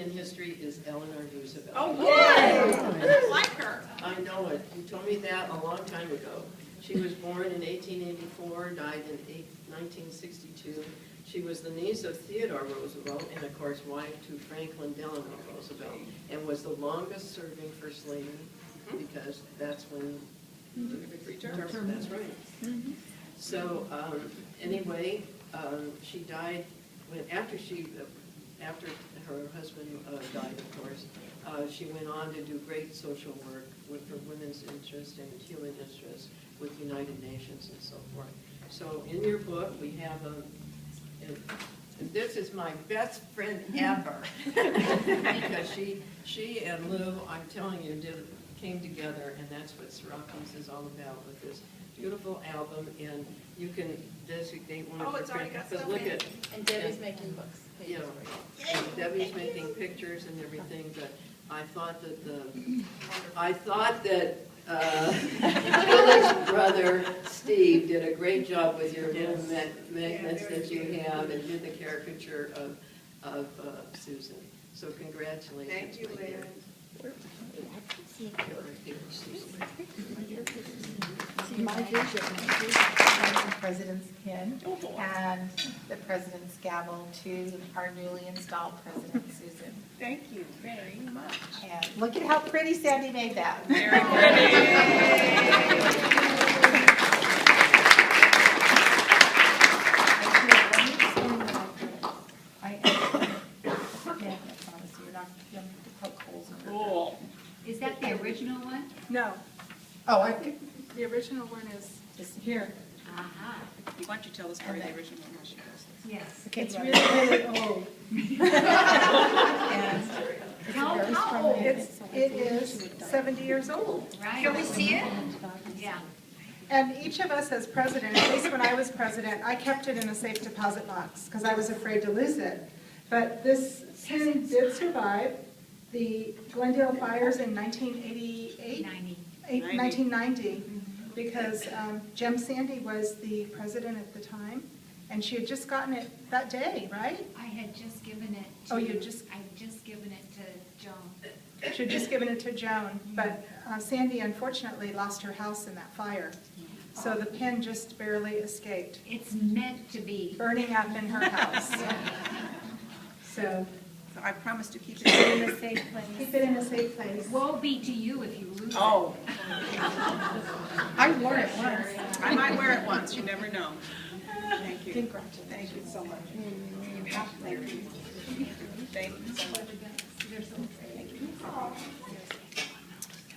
in history is Eleanor Roosevelt. Oh, yay! I like her. I know it. You told me that a long time ago. She was born in 1884, died in 1962. She was the niece of Theodore Roosevelt and, of course, wife to Franklin Delano Roosevelt, and was the longest serving First Lady because that's when that's right. So anyway, she died after her husband died, of course. She went on to do great social work with her women's interest and human interest with United Nations and so forth. So in your book, we have and this is my best friend ever because she and Lou, I'm telling you, came together, and that's what Soroptimist is all about with this beautiful album. And you can designate one of your friends. Because look at, and Debbie's making books. You know, and Debbie's making pictures and everything. But I thought that Billy's brother Steve did a great job with your little magnets that you have, and did the caricature of Susan. So congratulations. Thank you, Lynn. My vision, the president's pin and the president's gavel to our newly installed president, Susan. Thank you very much. And look at how pretty Sandy made that. Very pretty. Cool. Is that the original one? No, Oh, I think the original one is here. Aha. Why don't you tell the story of the original one? Yes. Okay, it's really, really old. And How old? It is 70 years old. Right. Can we see it? Yeah. And each of us as president, at least when I was president, I kept it in a safe deposit box because I was afraid to lose it. But this pin did survive the Glendale fires in 1988, 1990, because Jem Sandy was the president at the time, and she had just gotten it that day, right? I had just given it to... Oh, you just... I'd just given it to Joan. She had just given it to Joan, but Sandy unfortunately lost her house in that fire. So the pin just barely escaped, It's meant to be. burning up in her house. So So I promise to keep Keep it it. in a safe place. keep it in a safe place. Woe be to you if you lose Oh, I wore it once. I might wear it once. You never know. Thank you. Congratulations. Thank you so much. Thank you. Thank you so much.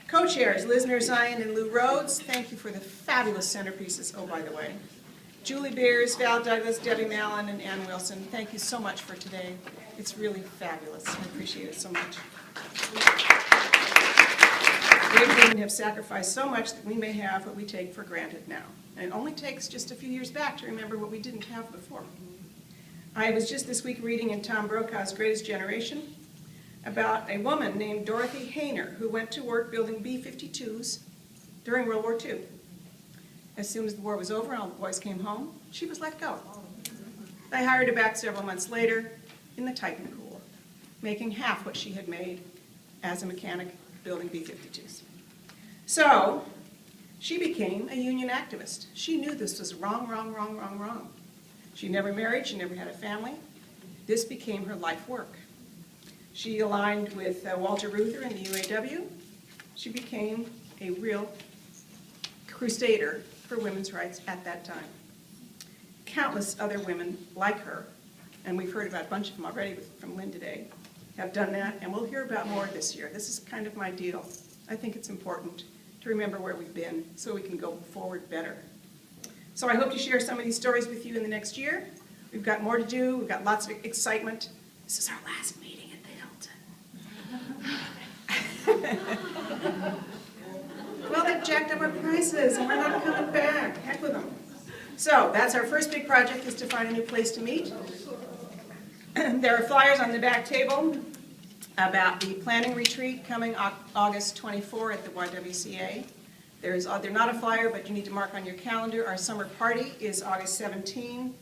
Co-chairs, Lisner Zion and Lou Rhodes, thank you for the fabulous centerpieces. Oh, by the way. Julie Beers, Val Douglas, Debbie Mallon, and Ann Wilson, thank you so much for today. It's really fabulous. I appreciate it so much. Great women have sacrificed so much that we may have what we take for granted now. And it only takes just a few years back to remember what we didn't have before. I was just this week reading in Tom Brokaw's Greatest Generation about a woman named Dorothy Hayner who went to work building B-52s during World War II. As soon as the war was over and all the boys came home, she was let go. They hired her back several months later in the Titan Corps, making half what she had made as a mechanic building B-52s. So she became a union activist. She knew this was wrong, wrong, wrong, wrong, wrong. She never married, she never had a family. This became her life work. She aligned with Walter Reuther in the UAW. She became a real crusader for women's rights at that time. Countless other women like her, and we've heard about a bunch of them already from Lynn today, have done that, and we'll hear about more this year. This is kind of my deal. I think it's important to remember where we've been so we can go forward better. So I hope to share some of these stories with you in the next year. We've got more to do. We've got lots of excitement. This is our last meeting at the Hilton. Well, they've jacked up our prices, and we're not coming back. Heck with them. So that's our first big project, is to find a new place to meet. There are flyers on the back table about the planning retreat coming August 24 at the YWCA. They're not a flyer, but you need to mark on your calendar. Our summer party is August 17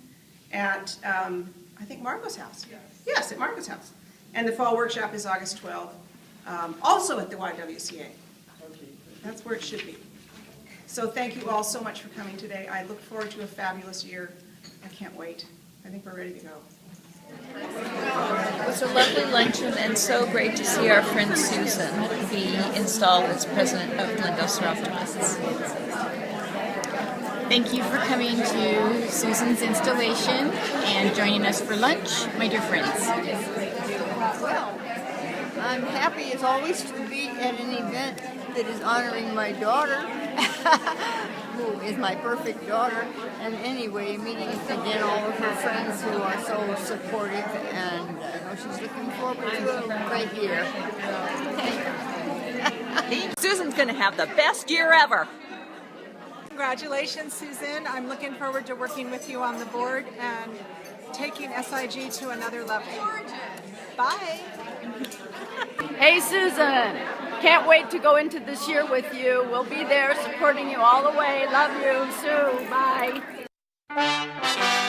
at, I think, Margot's house. Yes, at Margot's house. And the fall workshop is August 12th, also at the YWCA. That's where it should be. So thank you all so much for coming today. I look forward to a fabulous year. I can't wait. I think we're ready to go. It was a lovely luncheon and so great to see our friend Susan be installed as president of Glendale Soroptimists. Thank you for coming to Susan's installation and joining us for lunch, my dear friends. Well, I'm happy as always to be at an event that is honoring my daughter, who is my perfect daughter, and anyway, meeting again all of her friends who are so supportive, and I know she's looking forward to a great year. Susan's going to have the best year ever. Congratulations, Susan. I'm looking forward to working with you on the board and taking SIG to another level. Bye. Hey Susan, can't wait to go into this year with you. We'll be there supporting you all the way. Love you, Sue. Bye.